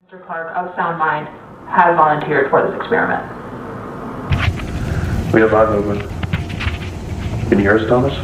Mr. Clark of Sound Mind has volunteered for this experiment. We have live movement. Can you hear us, Thomas?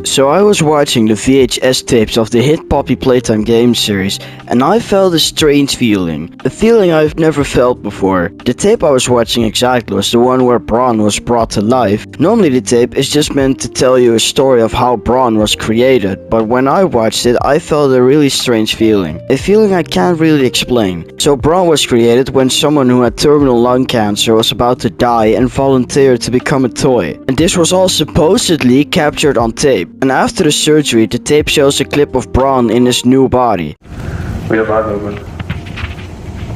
So I was watching the VHS tapes of the hit Poppy Playtime game series, and I felt a strange feeling. A feeling I've never felt before. The tape I was watching exactly was the one where Braun was brought to life. Normally the tape is just meant to tell you a story of how Braun was created, but when I watched it I felt a really strange feeling. A feeling I can't really explain. So Braun was created when someone who had terminal lung cancer was about to die and volunteered to become a toy. And this was all supposedly captured on tape. And after the surgery, the tape shows a clip of Braun in his new body. We have live movement.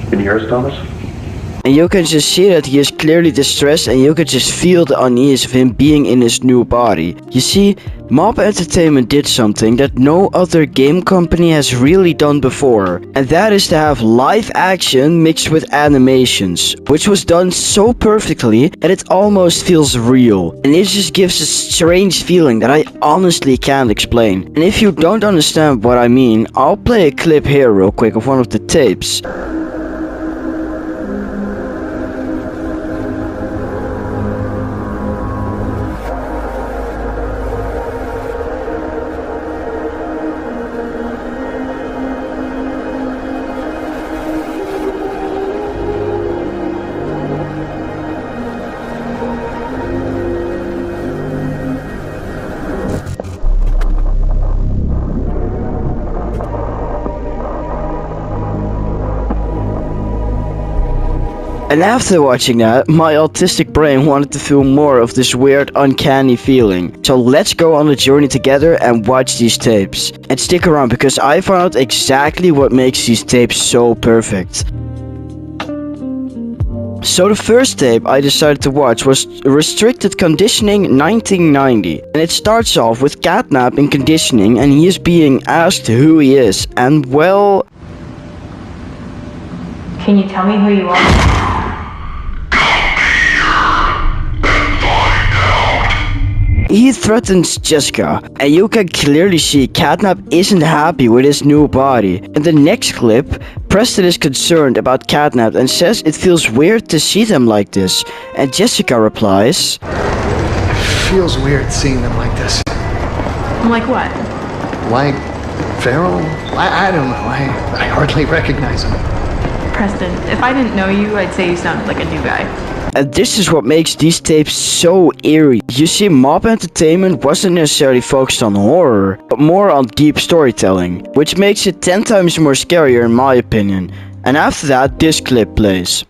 Can you hear us, Thomas? And you can just see that he is clearly distressed, and you can just feel the unease of him being in his new body. You see, Mob Entertainment did something that no other game company has really done before. And that is to have live action mixed with animations. Which was done so perfectly that it almost feels real. And it just gives a strange feeling that I honestly can't explain. And if you don't understand what I mean, I'll play a clip here real quick of one of the tapes. And after watching that, my autistic brain wanted to feel more of this weird, uncanny feeling. So let's go on a journey together and watch these tapes. And stick around because I found out exactly what makes these tapes so perfect. So the first tape I decided to watch was Restricted Conditioning 1990. And it starts off with Catnap in conditioning and he is being asked who he is. And well... Can you tell me who you are? He threatens Jessica, and you can clearly see Catnap isn't happy with his new body. In the next clip, Preston is concerned about Catnap and says it feels weird to see them like this. And Jessica replies, It feels weird seeing them like this. Like what? Like feral? I don't know. I hardly recognize them. Preston, if I didn't know you, I'd say you sounded like a new guy. And this is what makes these tapes so eerie. You see, Mob Entertainment wasn't necessarily focused on horror, but more on deep storytelling, which makes it 10 times more scarier in my opinion. And after that, this clip plays.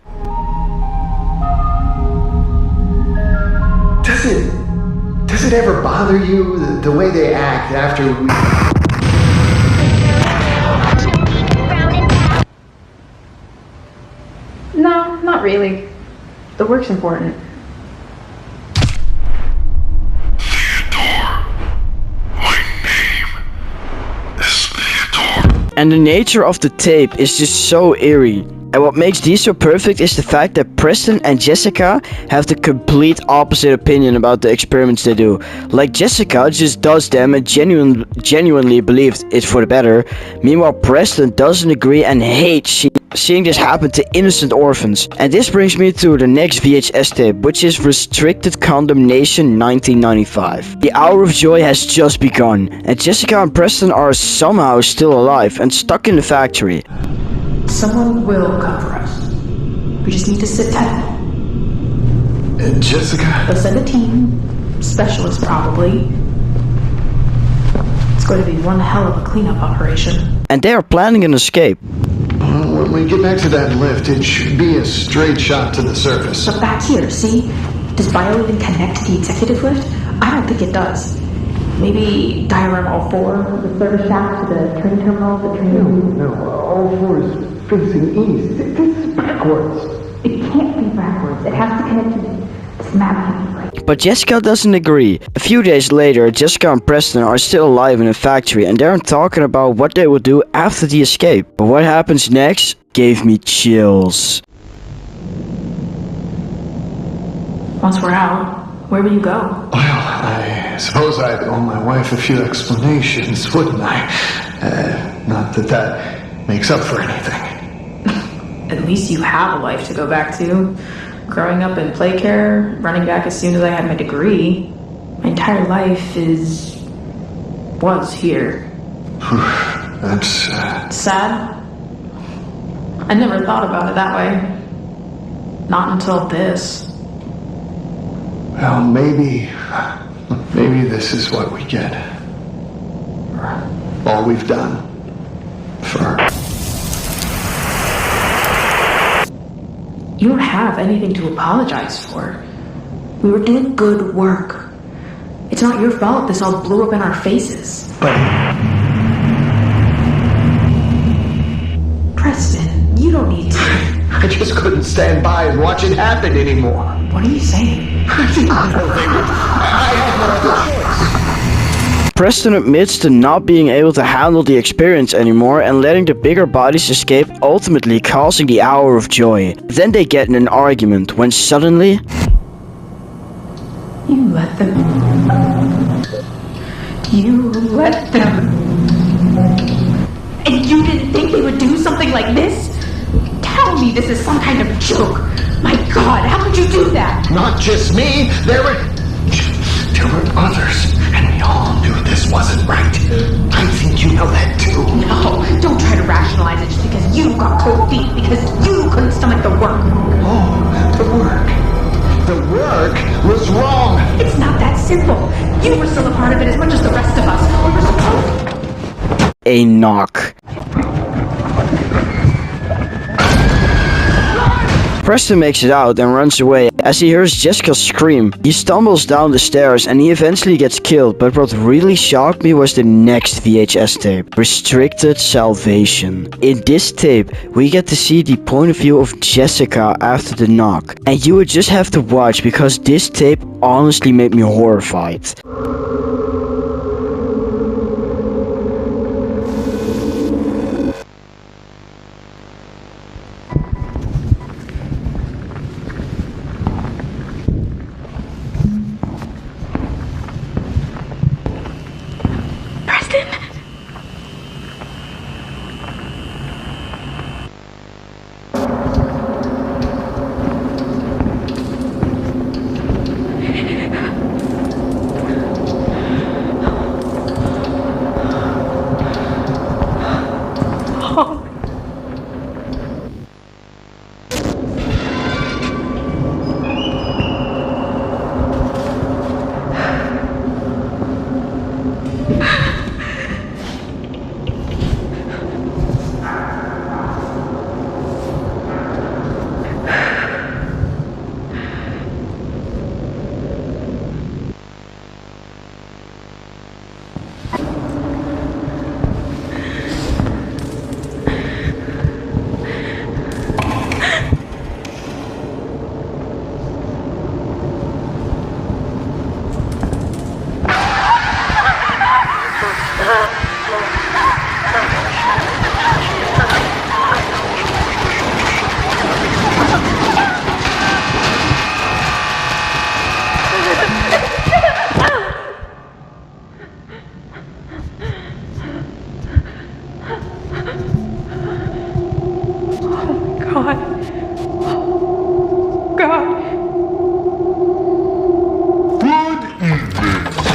Does it ever bother you the way they act after we... No, not really. The work's important. Theodore. My name is Theodore. And the nature of the tape is just so eerie. And what makes these so perfect is the fact that Preston and Jessica have the complete opposite opinion about the experiments they do. Like Jessica just does them and genuinely believes it's for the better. Meanwhile Preston doesn't agree and hates seeing this happen to innocent orphans. And this brings me to the next VHS tape, which is Restricted Condemnation 1995. The hour of joy has just begun, and Jessica and Preston are somehow still alive and stuck in the factory. Someone will come for us. We just need to sit tight. Jessica? They'll send a team, specialists probably. It's going to be one hell of a cleanup operation. And they are planning an escape. When we get back to that lift, it should be a straight shot to the surface. But back here, see? Does Bio even connect to the executive lift? I don't think it does. Maybe diagram all four, the service shaft to the train terminal, the train... No, all four is facing east. This is backwards. It can't be backwards. It has to connect to this map. But Jessica doesn't agree. A few days later, Jessica and Preston are still alive in a factory and they're talking about what they will do after the escape. But what happens next gave me chills. Once we're out, where will you go? Well, I suppose I'd owe my wife a few explanations, wouldn't I? Not that that makes up for anything. at least you have a life to go back to. Growing up in play care, running back as soon as I had my degree. My entire life was here. That's sad. Sad? I never thought about it that way. Not until this. Well, maybe this is what we get. All we've done for... You don't have anything to apologize for. We were doing good work. It's not your fault this all blew up in our faces. But Preston, you don't need to. I just couldn't stand by and watch it happen anymore. What are you saying? I didn't know they would. I had no other choice. Preston admits to not being able to handle the experience anymore and letting the bigger bodies escape, ultimately causing the hour of joy. Then they get in an argument when suddenly... You let them... You let them... And you didn't think they would do something like this? Tell me this is some kind of joke. My God, how could you do that? Not just me. There were others. And we all knew this wasn't right. I think you know that too. No, don't try to rationalize it just because you got cold feet, because you couldn't stomach the work. Oh, the work. The work was wrong. It's not that simple. You were still a part of it as much as the rest of us. We were supposed... A knock. Preston makes it out and runs away as he hears Jessica scream. He stumbles down the stairs and he eventually gets killed, but what really shocked me was the next VHS tape, Restricted Salvation. In this tape, we get to see the point of view of Jessica after the knock. And you would just have to watch because this tape honestly made me horrified.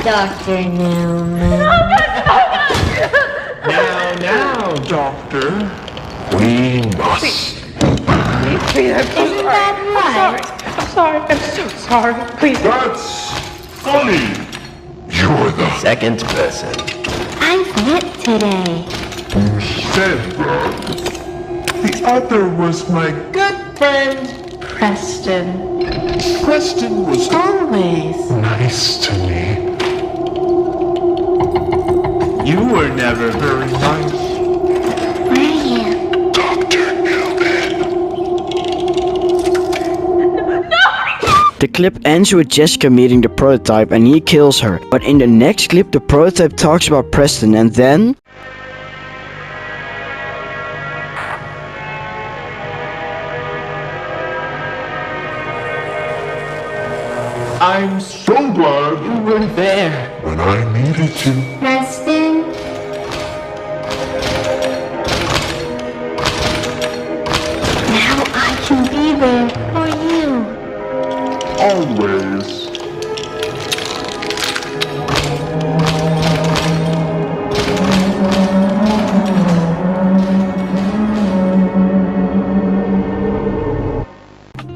Dr. Newman. Now, Doctor. We must. Isn't that right? I'm sorry. I'm so sorry. Please. That's funny. You're the Second person. I'm fit today. said that. The other was my Good friend, Preston. Preston was Always. nice to me. You were never very nice. Were you? Dr. Newman. The clip ends with Jessica meeting the prototype and he kills her. But in the next clip, the prototype talks about Preston and then... I'm so glad you were there when I needed you. Preston? Now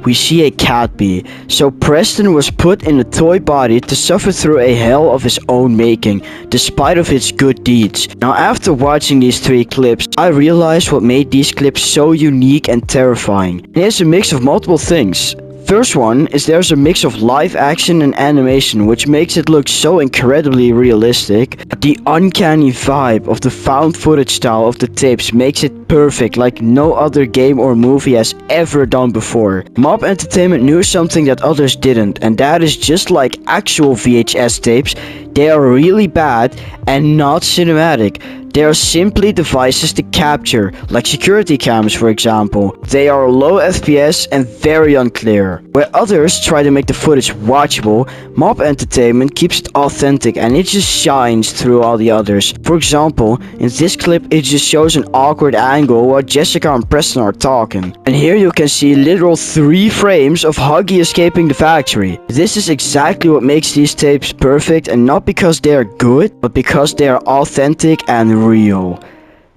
we see a cat bee. So Preston was put in a toy body to suffer through a hell of his own making, despite of its good deeds. Now after watching these 3 clips, I realized what made these clips so unique and terrifying. And it's a mix of multiple things. First one is there's a mix of live action and animation, which makes it look so incredibly realistic. The uncanny vibe of the found footage style of the tapes makes it perfect, like no other game or movie has ever done before. Mob Entertainment knew something that others didn't, and that is just like actual VHS tapes, they are really bad and not cinematic. They are simply devices to capture, like security cams for example. They are low FPS and very unclear. Where others try to make the footage watchable, Mob Entertainment keeps it authentic and it just shines through all the others. For example, in this clip it just shows an awkward angle while Jessica and Preston are talking. And here you can see literal 3 frames of Huggy escaping the factory. This is exactly what makes these tapes perfect, and not because they are good, but because they are authentic and real.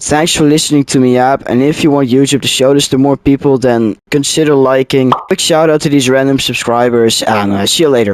Thanks for listening to me, app, and if you want YouTube to show this to more people, then consider liking. Quick shout out to these random subscribers, and see you later.